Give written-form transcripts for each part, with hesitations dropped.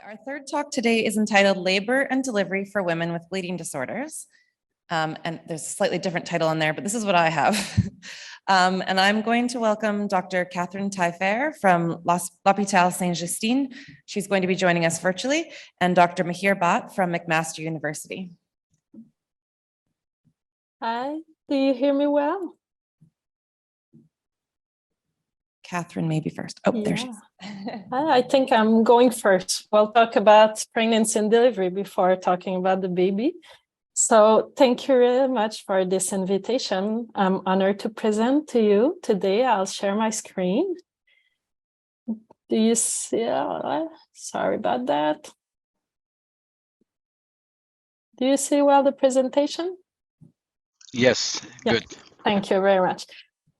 Our third talk today is entitled Labor and Delivery for Women with Bleeding Disorders. And there's a slightly different title in there, but this is what I have. And I'm going to welcome Dr. Catherine TAILLEFER from l'Hôpital Sainte-Justine. She's going to be joining us virtually, and Dr. MIHIR BHATT from McMaster University. Hi, do you hear me well? Catherine, maybe first. Oh, there she is. I think I'm going first. We'll talk about pregnancy and delivery before talking about the baby. So thank you very much for this invitation. I'm honored to present to you today. I'll share my screen. Do you see? Sorry about that. Do you see well the presentation? Yes, good. Thank you very much.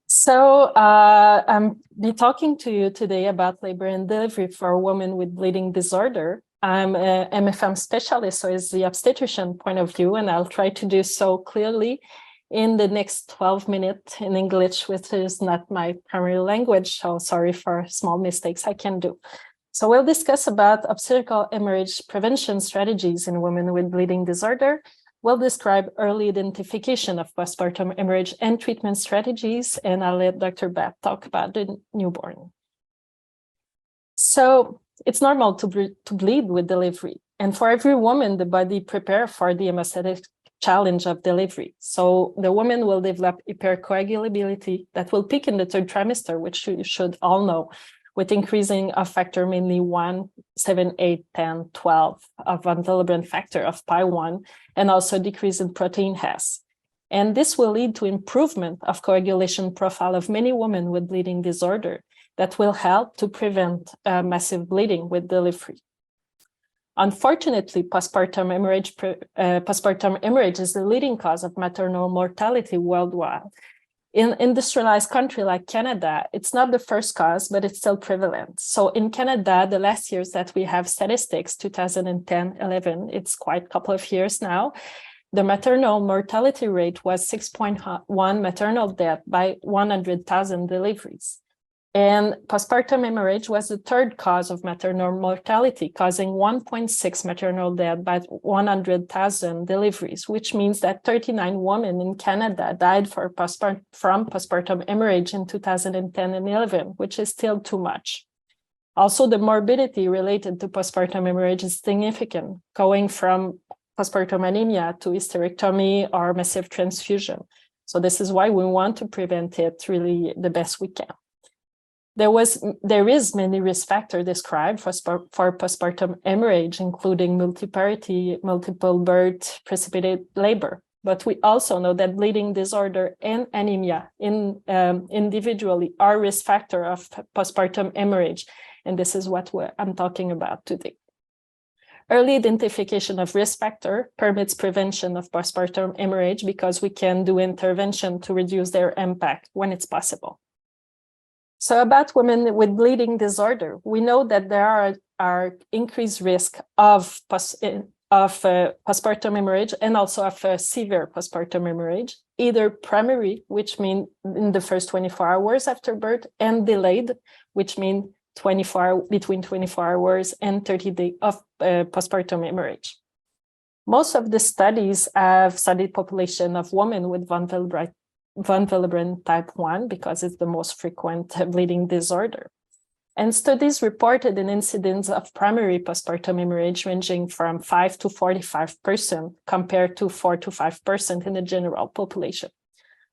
So I'm be talking to you today about labor and delivery for women with bleeding disorder. I'm a MFM specialist, so it's the obstetrician point of view, and I'll try to do so clearly in the next 12 minutes in English, which is not my primary language, so sorry for small mistakes I can do. So we'll discuss about obstetrical hemorrhage prevention strategies in women with bleeding disorder. We'll describe early identification of postpartum hemorrhage and treatment strategies, and I'll let Dr. BHATT talk about the newborn. So it's normal to bleed with delivery, and for every woman, the body prepares for the hemostatic challenge of delivery. So the woman will develop hypercoagulability that will peak in the third trimester, which you should all know, with increasing of factor mainly 1, 7, 8, 10, 12 of von Willebrand factor of pi1, and also decrease in protein S. And this will lead to improvement of coagulation profile of many women with bleeding disorder that will help to prevent massive bleeding with delivery. Unfortunately, postpartum hemorrhage is the leading cause of maternal mortality worldwide. In industrialized country like Canada, it's not the first cause, but it's still prevalent. So in Canada, the last years that we have statistics, 2010, 11, it's quite a couple of years now, the maternal mortality rate was 6.1 maternal death by 100,000 deliveries. And postpartum hemorrhage was the third cause of maternal mortality, causing 1.6 maternal death by 100,000 deliveries, which means that 39 women in Canada died from postpartum hemorrhage in 2010 and 11, which is still too much. Also, the morbidity related to postpartum hemorrhage is significant, going from postpartum anemia to hysterectomy or massive transfusion. So this is why we want to prevent it really the best we can. There is many risk factors described for postpartum hemorrhage, including multiparity, multiple birth, precipitated labor. But we also know that bleeding disorder and anemia individually are risk factor of postpartum hemorrhage. And this is what I'm talking about today. Early identification of risk factor permits prevention of postpartum hemorrhage because we can do intervention to reduce their impact when it's possible. So about women with bleeding disorder, we know that there are increased risk of postpartum hemorrhage and also of severe postpartum hemorrhage, either primary, which means in the first 24 hours after birth, and delayed, which means between 24 hours and 30 days of postpartum hemorrhage. Most of the studies have studied population of women with von Willebrand type 1 because it's the most frequent bleeding disorder. And studies reported an incidence of primary postpartum hemorrhage ranging from 5 to 45% compared to 4 to 5% in the general population.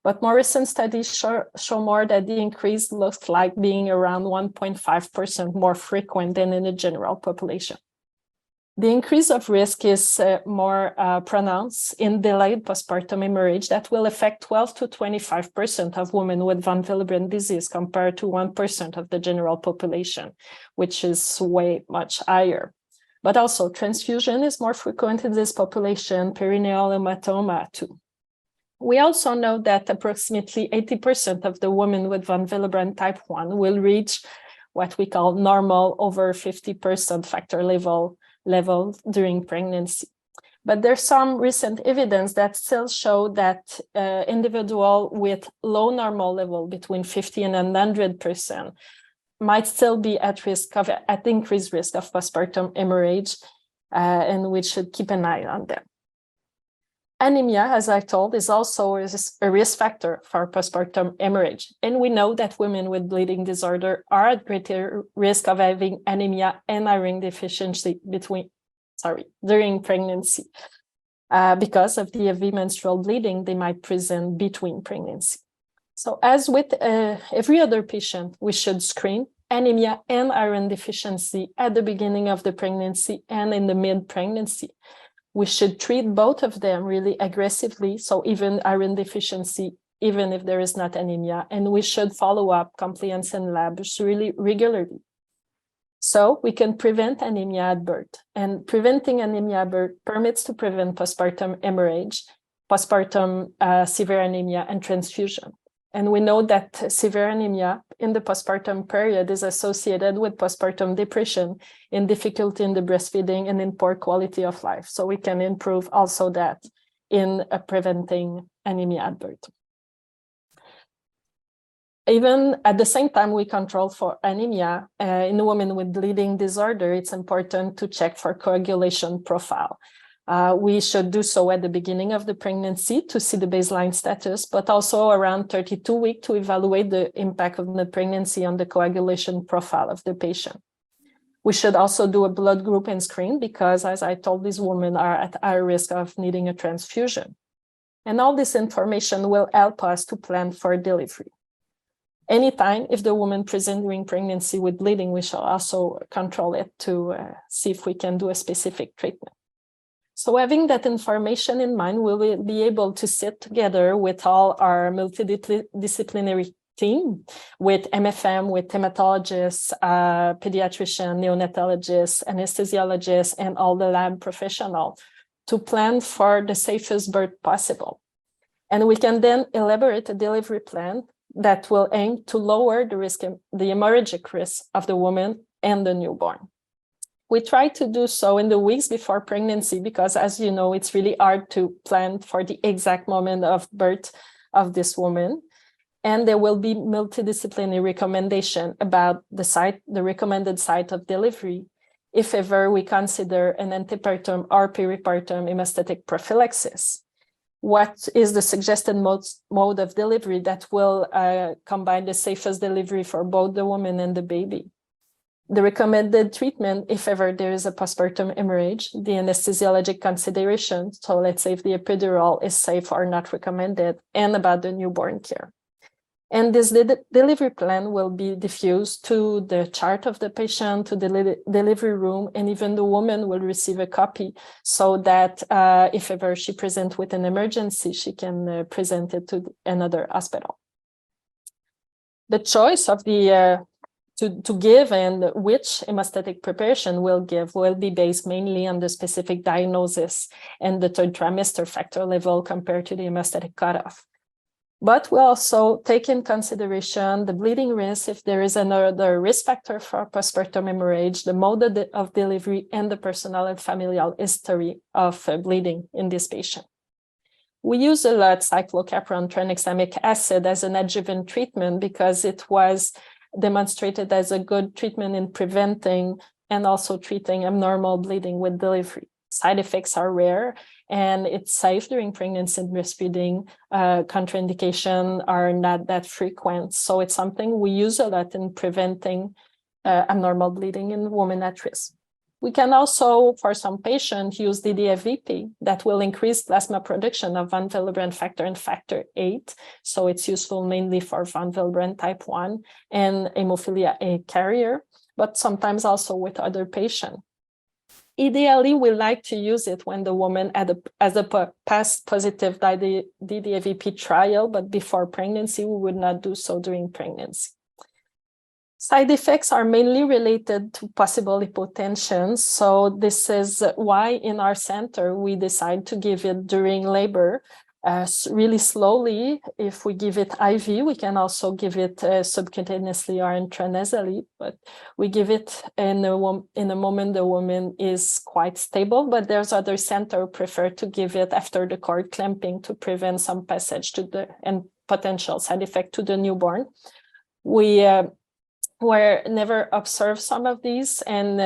But more recent studies show more that the increase looks like being around 1.5% more frequent than in the general population. The increase of risk is more pronounced in delayed postpartum hemorrhage that will affect 12 to 25% of women with von Willebrand disease compared to 1% of the general population, which is way much higher. But also transfusion is more frequent in this population, perineal hematoma too. We also know that approximately 80% of the women with von Willebrand type 1 will reach what we call normal over 50% factor level during pregnancy. But there's some recent evidence that still show that individual with low normal level between 50 and 100% might still be at increased risk of postpartum hemorrhage, and we should keep an eye on them. Anemia, as I told, is also a risk factor for postpartum hemorrhage. And we know that women with bleeding disorder are at greater risk of having anemia and iron deficiency during pregnancy. Because of the heavy menstrual bleeding they might present between pregnancy. So as with every other patient, we should screen anemia and iron deficiency at the beginning of the pregnancy and in the mid-pregnancy. We should treat both of them really aggressively, so even iron deficiency, even if there is not anemia, and we should follow up compliance and labs really regularly. So we can prevent anemia at birth, and preventing anemia at birth permits to prevent postpartum hemorrhage, postpartum severe anemia, and transfusion. And we know that severe anemia in the postpartum period is associated with postpartum depression, in difficulty in the breastfeeding, and in poor quality of life. So we can improve also that in preventing anemia at birth. Even at the same time we control for anemia in women with bleeding disorder, it's important to check for coagulation profile. We should do so at the beginning of the pregnancy to see the baseline status, but also around 32 weeks to evaluate the impact of the pregnancy on the coagulation profile of the patient. We should also do a blood group and screen because, as I told, these women are at higher risk of needing a transfusion. And all this information will help us to plan for delivery. Anytime, if the woman presents during pregnancy with bleeding, we shall also control it to see if we can do a specific treatment. So having that information in mind, we will be able to sit together with all our multidisciplinary team, with MFM, with hematologists, pediatrician, neonatologists, anesthesiologists, and all the lab professionals to plan for the safest birth possible. And we can then elaborate a delivery plan that will aim to lower the risk, the hemorrhagic risk of the woman and the newborn. We try to do so in the weeks before pregnancy because, as you know, it's really hard to plan for the exact moment of birth of this woman. And there will be multidisciplinary recommendation about the recommended site of delivery, if ever we consider an antepartum or peripartum hemostatic prophylaxis. What is the suggested mode of delivery that will combine the safest delivery for both the woman and the baby? The recommended treatment, if ever there is a postpartum hemorrhage, the anesthesiologic consideration, so let's say if the epidural is safe or not recommended, and about the newborn care. And this delivery plan will be diffused to the chart of the patient, to the delivery room, and even the woman will receive a copy so that if ever she presents with an emergency, she can present it to another hospital. The choice of the to give and which hemostatic preparation we'll give will be based mainly on the specific diagnosis and the third trimester factor level compared to the hemostatic cutoff. But we'll also take in consideration the bleeding risk if there is another risk factor for postpartum hemorrhage, the mode of delivery, and the personal and familial history of bleeding in this patient. We use a lot cyclocapron tranexamic acid as an adjuvant treatment because it was demonstrated as a good treatment in preventing and also treating abnormal bleeding with delivery. Side effects are rare and it's safe during pregnancy and breastfeeding. Contraindications are not that frequent. So it's something we use a lot in preventing abnormal bleeding in women at risk. We can also, for some patients, use DDFVP that will increase plasma production of von Willebrand factor and factor VIII. So it's useful mainly for von Willebrand type 1 and hemophilia A carrier, but sometimes also with other patients. Ideally, we like to use it when the woman has a past positive DDFVP trial, but before pregnancy, we would not do so during pregnancy. Side effects are mainly related to possible hypotension. So this is why in our center, we decide to give it during labor really slowly. If we give it IV, we can also give it subcutaneously or intranasally, but we give it in a moment the woman is quite stable, but there's other center prefer to give it after the cord clamping to prevent some passage to and potential side effect to the newborn. were never observed some of these, and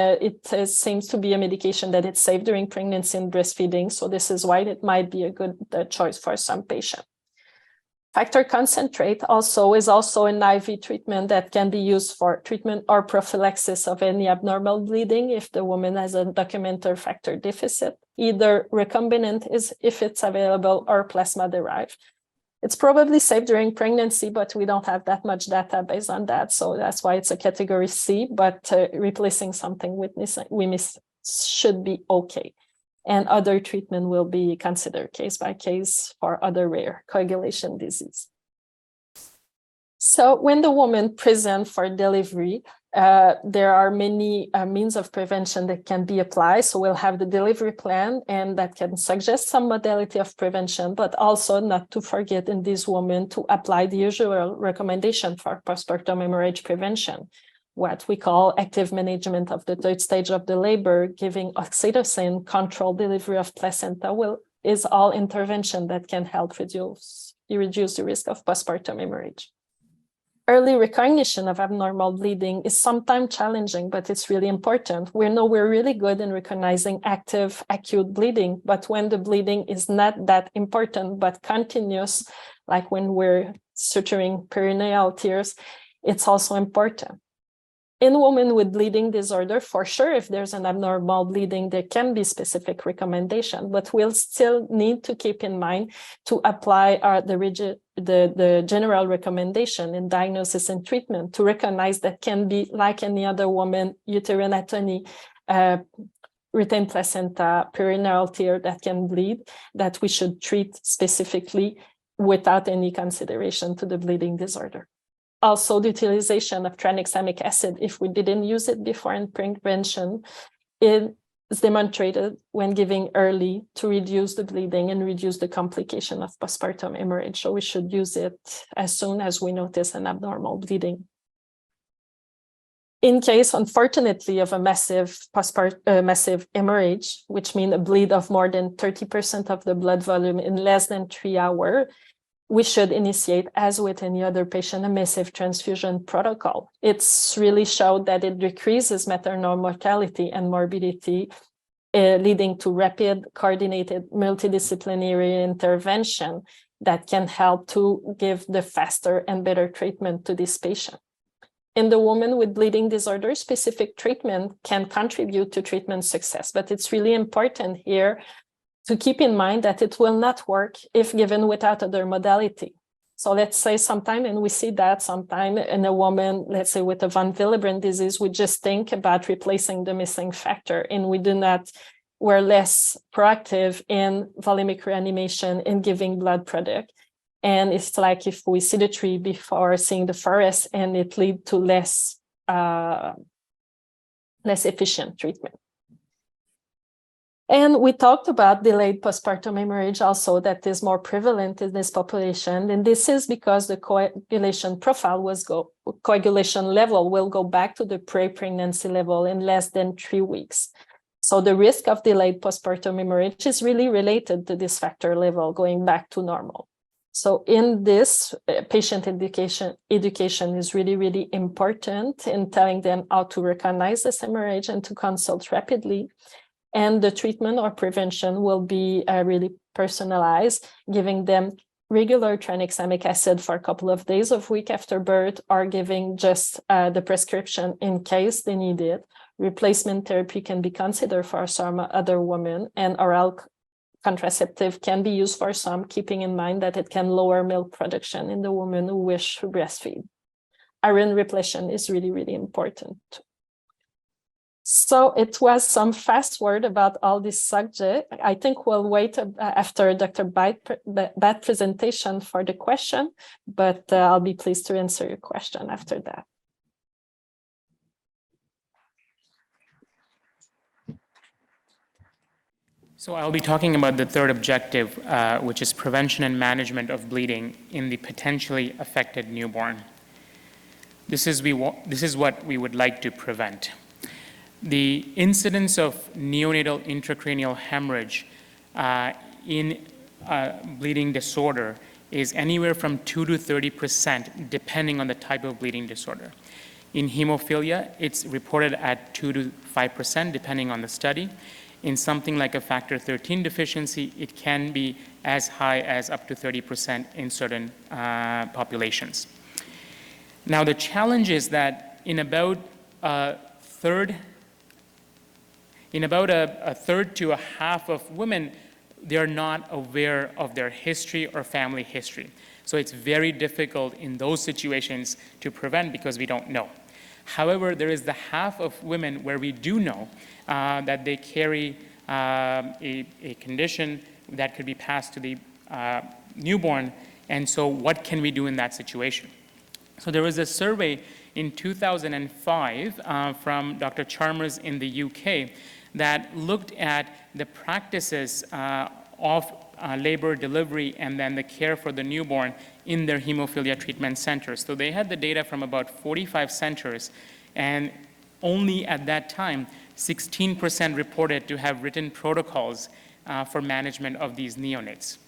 seems to be a medication that it's safe during pregnancy and breastfeeding. So this is why it might be a good choice for some patients. Factor concentrate is also an IV treatment that can be used for treatment or prophylaxis of any abnormal bleeding if the woman has a documented factor deficit, either recombinant if it's available or plasma derived. It's probably safe during pregnancy, but we don't have that much data based on that. So that's why it's a category C, but replacing something with we miss should be okay. And other treatment will be considered case by case for other rare coagulation disease. So when the woman presents for delivery, there are many means of prevention that can be applied. So we'll have the delivery plan, and that can suggest some modality of prevention, but also not to forget in this woman to apply the usual recommendation for postpartum hemorrhage prevention, what we call active management of the third stage of the labor, giving oxytocin, controlled delivery of placenta is all intervention that can help reduce the risk of postpartum hemorrhage. Early recognition of abnormal bleeding is sometimes challenging, but it's really important. We know we're really good in recognizing active acute bleeding, but when the bleeding is not that important, but continuous, like when we're suturing perineal tears, it's also important. In women with bleeding disorder, for sure, if there's an abnormal bleeding, there can be specific recommendation, but we'll still need to keep in mind to apply the general recommendation in diagnosis and treatment to recognize that can be like any other woman, uterine atony, retained placenta, perineal tear that can bleed, that we should treat specifically without any consideration to the bleeding disorder. Also, the utilization of tranexamic acid, if we didn't use it before in prevention, is demonstrated when giving early to reduce the bleeding and reduce the complication of postpartum hemorrhage. So we should use it as soon as we notice an abnormal bleeding. In case, unfortunately, of a massive hemorrhage, which means a bleed of more than 30% of the blood volume in less than 3 hours, we should initiate, as with any other patient, a massive transfusion protocol. It's really showed that it decreases maternal mortality and morbidity, leading to rapid, coordinated, multidisciplinary intervention that can help to give the faster and better treatment to this patient. In the woman with bleeding disorder, specific treatment can contribute to treatment success, but it's really important here to keep in mind that it will not work if given without other modality. So let's say sometime, and we see that sometime in a woman, let's say with a von Willebrand disease, we just think about replacing the missing factor, and we're less proactive in volumic reanimation and giving blood product. And it's like if we see the tree before seeing the forest, and it leads to less efficient treatment. And we talked about delayed postpartum hemorrhage also, that is more prevalent in this population. And this is because the coagulation coagulation level will go back to the pre-pregnancy level in less than 3 weeks. So the risk of delayed postpartum hemorrhage is really related to this factor level going back to normal. So in this, patient education is really, really important in telling them how to recognize this hemorrhage and to consult rapidly. And the treatment or prevention will be really personalized, giving them regular tranexamic acid for a couple of days of week after birth, or giving just the prescription in case they need it. Replacement therapy can be considered for some other women, and oral contraceptive can be used for some, keeping in mind that it can lower milk production in the women who wish to breastfeed. Iron repletion is really, really important. So it was some fast word about all this subject. I think we'll wait after Dr. BHATT presentation for the question, but I'll be pleased to answer your question after that. So I'll be talking about the third objective, which is prevention and management of bleeding in the potentially affected newborn. This is what we would like to prevent. The incidence of neonatal intracranial hemorrhage in bleeding disorder is anywhere from 2 to 30%, depending on the type of bleeding disorder. In hemophilia, it's reported at 2 to 5%, depending on the study. In something like a factor 13 deficiency, it can be as high as up to 30% in certain populations. Now, the challenge is that in about a third to a half of women, they're not aware of their history or family history. So it's very difficult in those situations to prevent because we don't know. However, there is the half of women where we do know that they carry a condition that could be passed to the newborn. And so what can we do in that situation? So there was a survey in 2005 from Dr. Chalmers in the UK that looked at the practices of labor, delivery, and then the care for the newborn in their hemophilia treatment centers. So they had the data from about 45 centers, and only at that time, 16% reported to have written protocols for management of these neonates.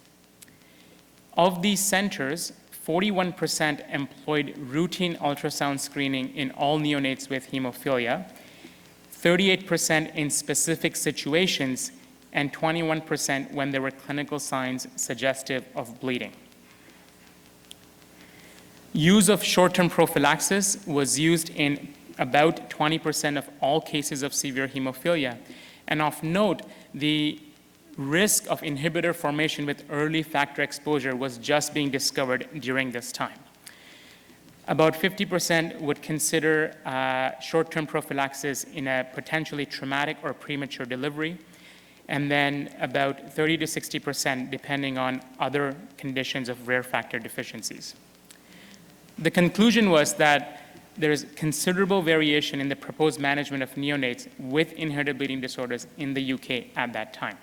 Of these centers, 41% employed routine ultrasound screening in all neonates with hemophilia, 38% in specific situations, and 21% when there were clinical signs suggestive of bleeding. Use of short-term prophylaxis was used in about 20% of all cases of severe hemophilia. And of note, the risk of inhibitor formation with early factor exposure was just being discovered during this time. About 50% would consider short-term prophylaxis in a potentially traumatic or premature delivery, and then about 30 to 60% depending on other conditions of rare factor deficiencies. The conclusion was that there is considerable variation in the proposed management of neonates with inherited bleeding disorders in the UK at that time.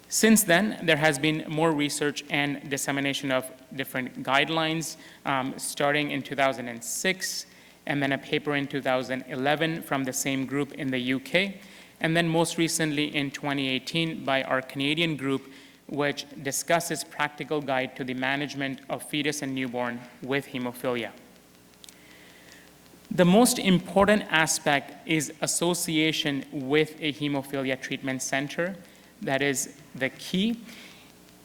Since then, there has been more research and dissemination of different guidelines, starting in 2006, and then a paper in 2011 from the same group in the UK, and then most recently in 2018 by our Canadian group, which discusses practical guide to the management of fetus and newborn with hemophilia. The most important aspect is association with a hemophilia treatment center. That is the key.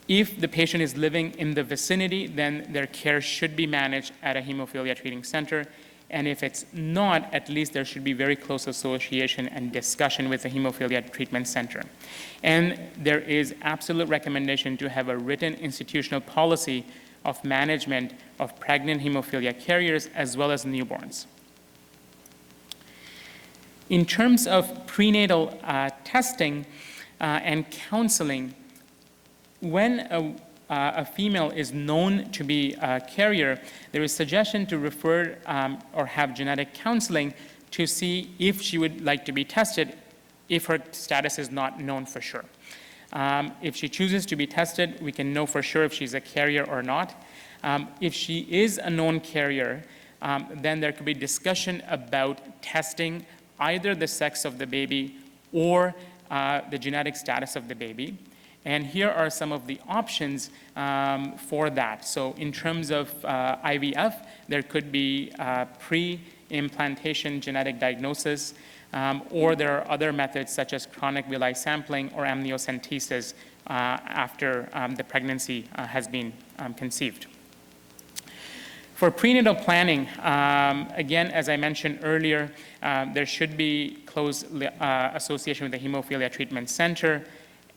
If the patient is living in the vicinity, then their care should be managed at a hemophilia treating center. And if it's not, at least there should be very close association and discussion with the hemophilia treatment center. And there is absolute recommendation to have a written institutional policy of management of pregnant hemophilia carriers as well as newborns. In terms of prenatal testing and counseling, when a female is known to be a carrier, there is suggestion to refer or have genetic counseling to see if she would like to be tested if her status is not known for sure. If she chooses to be tested, we can know for sure if she's a carrier or not. If she is a known carrier, then there could be discussion about testing either the sex of the baby or the genetic status of the baby. And here are some of the options for that. So in terms of IVF, there could be pre-implantation genetic diagnosis, or there are other methods such as chronic villi sampling or amniocentesis after the pregnancy has been conceived. For prenatal planning, again, as I mentioned earlier, there should be close association with the hemophilia treatment center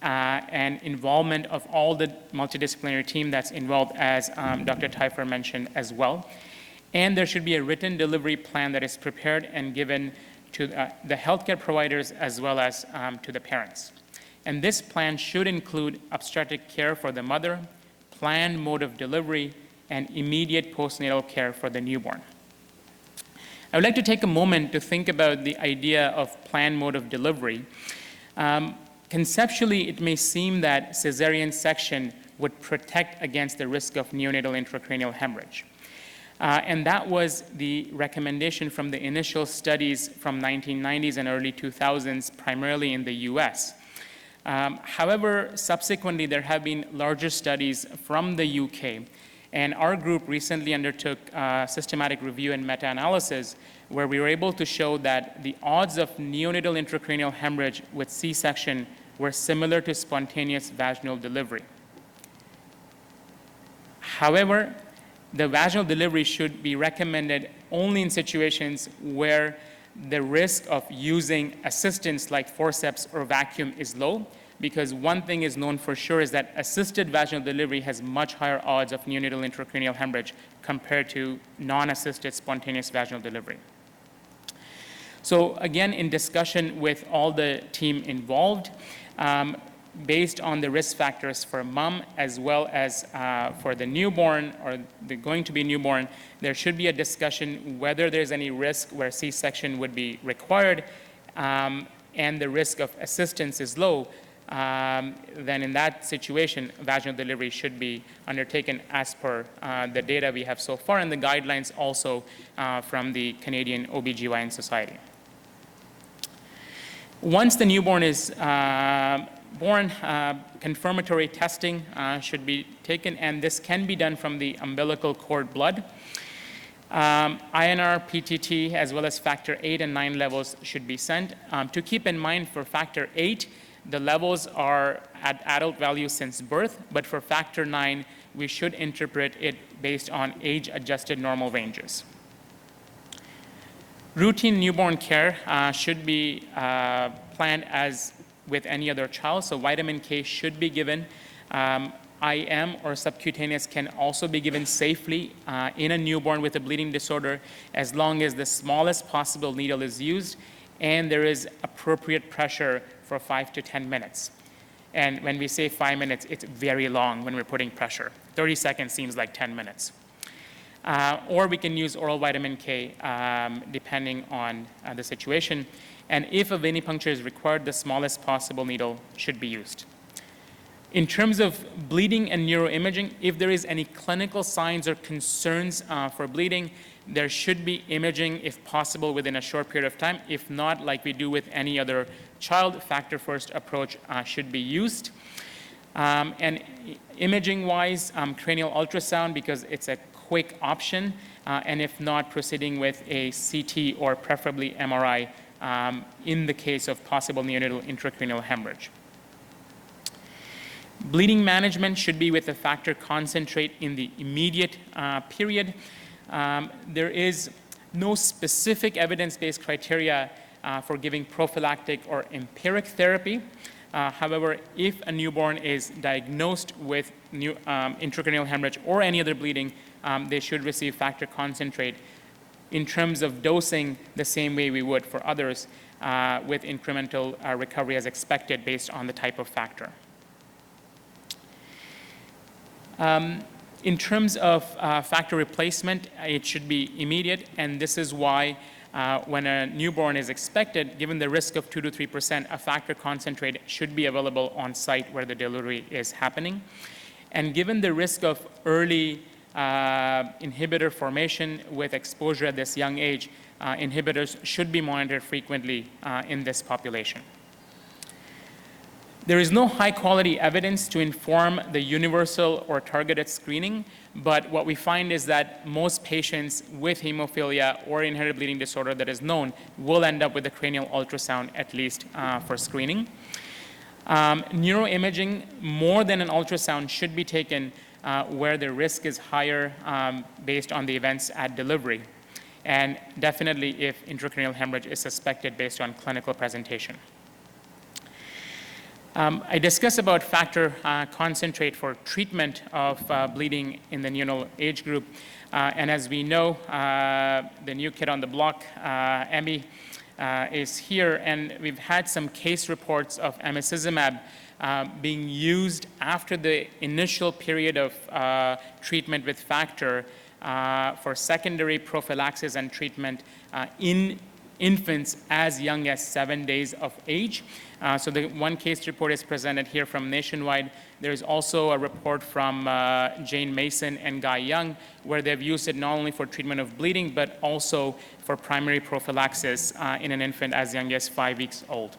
and involvement of all the multidisciplinary team that's involved, as Dr. TAILLEFER mentioned as well. And there should be a written delivery plan that is prepared and given to the healthcare providers as well as to the parents. And this plan should include obstetric care for the mother, planned mode of delivery, and immediate postnatal care for the newborn. I would like to take a moment to think about the idea of planned mode of delivery. Conceptually, it may seem that cesarean section would protect against the risk of neonatal intracranial hemorrhage. And that was the recommendation from the initial studies from 1990s and early 2000s, primarily in the US. However, subsequently, there have been larger studies from the UK, And our group recently undertook systematic review and meta-analysis where we were able to show that the odds of neonatal intracranial hemorrhage with C-section were similar to spontaneous vaginal delivery. However, the vaginal delivery should be recommended only in situations where the risk of using assistance like forceps or vacuum is low, because one thing is known for sure is that assisted vaginal delivery has much higher odds of neonatal intracranial hemorrhage compared to non-assisted spontaneous vaginal delivery. So again, in discussion with all the team involved, based on the risk factors for mom as well as for the newborn or the going to be newborn, there should be a discussion whether there's any risk where C-section would be required and the risk of assistance is low, then in that situation, vaginal delivery should be undertaken as per the data we have so far and the guidelines also from the Canadian OBGYN Society. Once the newborn is born, confirmatory testing should be taken, and this can be done from the umbilical cord blood. INR, PTT, as well as factor 8 and 9 levels should be sent. To keep in mind, for factor 8, the levels are at adult value since birth, but for factor 9, we should interpret it based on age-adjusted normal ranges. Routine newborn care should be planned as with any other child, so vitamin K should be given. IM or subcutaneous can also be given safely in a newborn with a bleeding disorder as long as the smallest possible needle is used and there is appropriate pressure for 5 to 10 minutes. And when we say 5 minutes, it's very long when we're putting pressure. 30 seconds seems like 10 minutes. Or we can use oral vitamin K depending on the situation. And if a venipuncture is required, the smallest possible needle should be used. In terms of bleeding and neuroimaging, if there is any clinical signs or concerns for bleeding, there should be imaging if possible within a short period of time. If not, like we do with any other child, factor first approach should be used. And imaging-wise, cranial ultrasound, because it's a quick option, and if not, proceeding with a CT or preferably MRI in the case of possible neonatal intracranial hemorrhage. Bleeding management should be with a factor concentrate in the immediate period. There is no specific evidence-based criteria for giving prophylactic or empiric therapy. However, if a newborn is diagnosed with intracranial hemorrhage or any other bleeding, they should receive factor concentrate in terms of dosing the same way we would for others with incremental recovery as expected based on the type of factor. In terms of factor replacement, it should be immediate, and this is why when a newborn is expected, given the risk of 2 to 3%, a factor concentrate should be available on site where the delivery is happening. And given the risk of early inhibitor formation with exposure at this young age, inhibitors should be monitored frequently in this population. There is no high-quality evidence to inform the universal or targeted screening, but what we find is that most patients with hemophilia or inherited bleeding disorder that is known will end up with a cranial ultrasound, at least for screening. Neuroimaging, more than an ultrasound, should be taken where the risk is higher based on the events at delivery, and definitely if intracranial hemorrhage is suspected based on clinical presentation. I discussed about factor concentrate for treatment of bleeding in the neonatal age group. And as we know, the new kid on the block, Emmy, is here. And we've had some case reports of emicizumab being used after the initial period of treatment with factor for secondary prophylaxis and treatment in infants as young as 7 days of age. So the one case report is presented here from Nationwide. There's also a report from Jane Mason and Guy Young, where they've used it not only for treatment of bleeding, but also for primary prophylaxis in an infant as young as 5 weeks old.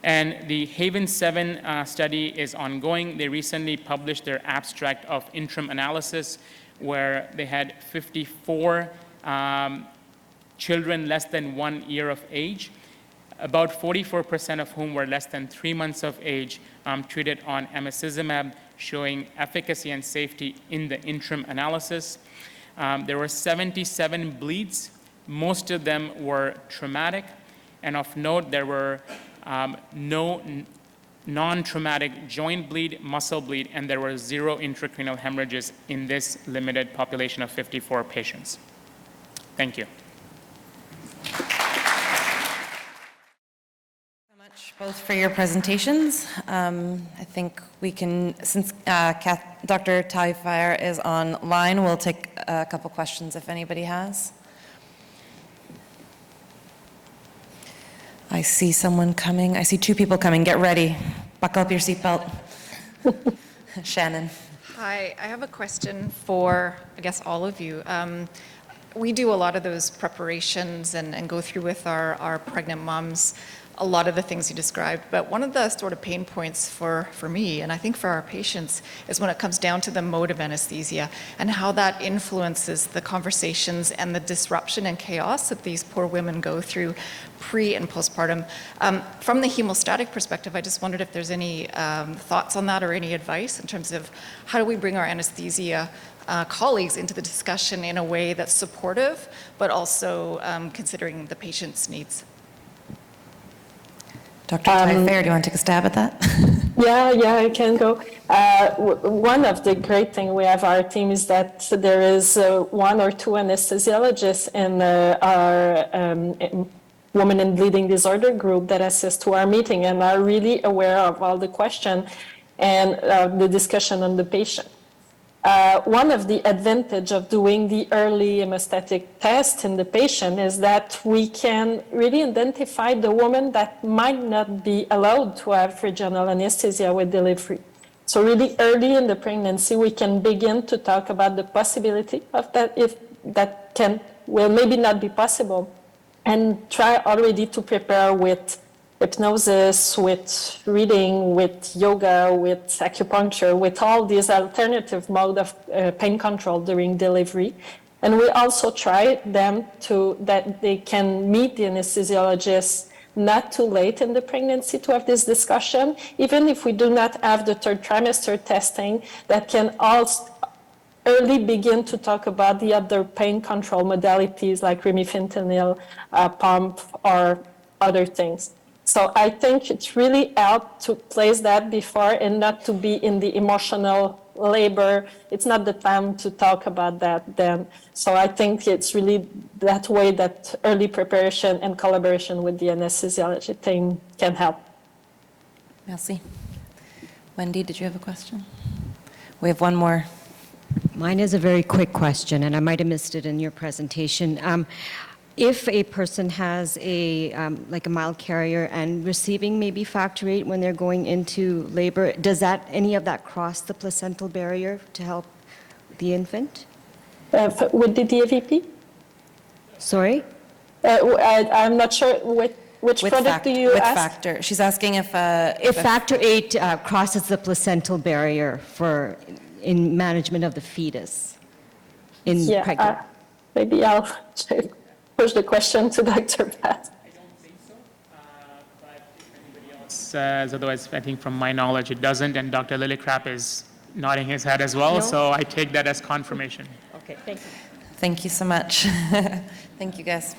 And the Haven 7 study is ongoing. They recently published their abstract of interim analysis, where they had 54 children less than 1 year of age, about 44% of whom were less than 3 months of age, treated on emicizumab, showing efficacy and safety in the interim analysis. There were 77 bleeds. Most of them were traumatic. And of note, there were no non-traumatic joint bleed, muscle bleed, and there were 0 intracranial hemorrhages in this limited population of 54 patients. Thank you. Both for your presentations. I think we can, since Dr. TAILLEFER is online, we'll take a couple questions if anybody has. I see someone coming. I see 2 people coming. Get ready. Buckle up your seatbelt. Shannon. Hi, I have a question for, I guess, all of you. We do a lot of those preparations and go through with our pregnant moms a lot of the things you described, but one of the sort of pain points for me, and I think for our patients, is when it comes down to the mode of anesthesia and how that influences the conversations and the disruption and chaos that these poor women go through pre and postpartum. From the hemostatic perspective, I just wondered if there's any thoughts on that or any advice in terms of how do we bring our anesthesia colleagues into the discussion in a way that's supportive, but also considering the patient's needs. Dr. TAILLEFER, do you want to take a stab at that? Yeah, I can go. One of the great things we have our team is that there is 1 or 2 anesthesiologists in our women in bleeding disorder group that assist to our meeting and are really aware of all the question and the discussion on the patient. One of the advantage of doing the early hemostatic test in the patient is that we can really identify the woman that might not be allowed to have regional anesthesia with delivery. So really early in the pregnancy, we can begin to talk about the possibility of that, if that will maybe not be possible, and try already to prepare with hypnosis, with reading, with yoga, with acupuncture, with all these alternative mode of pain control during delivery. And we also try them that they can meet the anesthesiologist not too late in the pregnancy to have this discussion, even if we do not have the 3rd trimester testing, that can also early begin to talk about the other pain control modalities like remifentanil, pump, or other things. So I think it's really helped to place that before and not to be in the emotional labor. It's not the time to talk about that then. So I think it's really that way that early preparation and collaboration with the anesthesiology team can help. Merci. Wendy, did you have a question? We have one more. Mine is a very quick question, and I might have missed it in your presentation. If a person has like a mild carrier and receiving maybe factor VIII when they're going into labor, does any of that cross the placental barrier to help the infant? With the DAVP? Sorry? I'm not sure which product do you ask? Factor. She's asking if factor VIII crosses the placental barrier in management of the fetus in pregnant. Maybe I'll push the question to Dr. BHATT. I don't think so, but if anybody else says otherwise, I think from my knowledge it doesn't, and Dr. Lillicrap is nodding his head as well, No? so I take that as confirmation. Okay, thank you. Thank you so much. Thank you, guys.